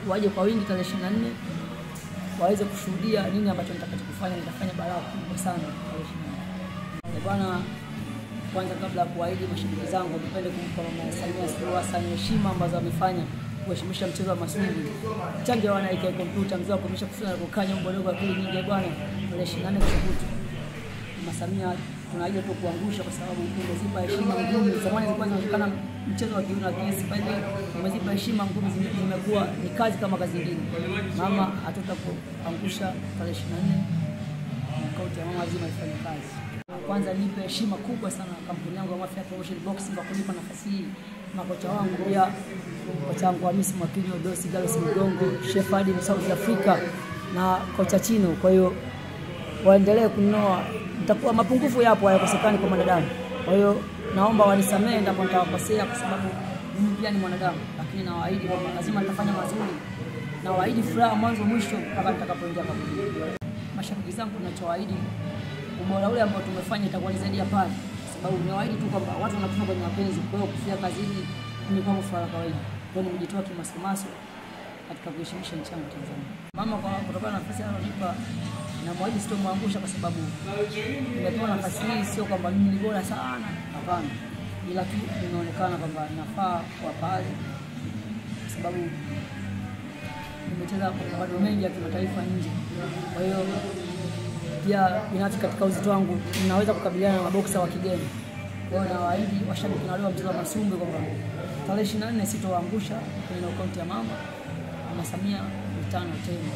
waje kwa wingi tarehe 24 waweze kushuhudia nini ambacho nitakachofanya. Nitafanya balaa kubwa sana tarehe 24. Bwana, kwanza kabla ya kuahidi mashabiki zangu, nipende kumpa Mama Samia Suluhu Hassan heshima ambazo amefanya kuheshimisha mchezo wa masumbwi. Chanja wana ile kompyuta mzee kuheshimisha kufanya kukanya mbodogo akili nyingi bwana, tarehe 24 kushuhudia. Mama Samia tunaahidi tu kuangusha kwa sababu umezipa heshima ngumu. Zamani zilikuwa zinaonekana mchezo wa kiuno kesi, pale umezipa heshima ngumu, zimekuwa ni kazi kama kazi nyingine. Mama hatutakuangusha tarehe 24. Kaunti ya mama lazima ifanye kazi. Kwanza nipe heshima kubwa sana kampuni yangu ya Mafia Promotion Boxing kwa kunipa nafasi hii. Makocha wangu pia, kocha wangu Hamisi Mwakinyo, Dosi Galo Mgongo, Chef Adi South Africa na kocha Chino. Kwa hiyo waendelee kuninoa. Nitakuwa mapungufu yapo hayakosekani kwa mwanadamu. Kwa hiyo naomba wanisamehe endapo nitawakosea kwa sababu mimi pia ni mwanadamu, lakini nawaahidi kwamba lazima nitafanya mazuri. Nawaahidi furaha mwanzo mwisho mpaka nitakapoingia kaburini. Mashabiki zangu, ninachowaahidi ubora ule ambao tumefanya itakuwa zaidi ya pale, sababu nawaahidi tu kwamba watu wanapenda kwenye mapenzi. Kwa hiyo kufika kazini ni kwa furaha kawaida. Kwa hiyo nimejitoa kimasomaso katika kuheshimisha nchi yangu Tanzania. Mama, kwa kutokana na nafasi aliyonipa, na mwaidi sitomwangusha kwa sababu nimepewa nafasi hii, sio kwamba mimi ni bora sana, hapana, ila tu inaonekana kwamba nafaa kwa pale kwa sababu nimecheza mapambano mengi ya kimataifa nje. Kwa hiyo pia binafsi katika uzito wangu ninaweza kukabiliana na maboksa wa kigeni. Kwa hiyo nawaahidi washabiki na wale wa mchezo wa masumbwi kwamba tarehe 24 sitowaangusha kwenye akaunti ya Mama Samia mitano tena.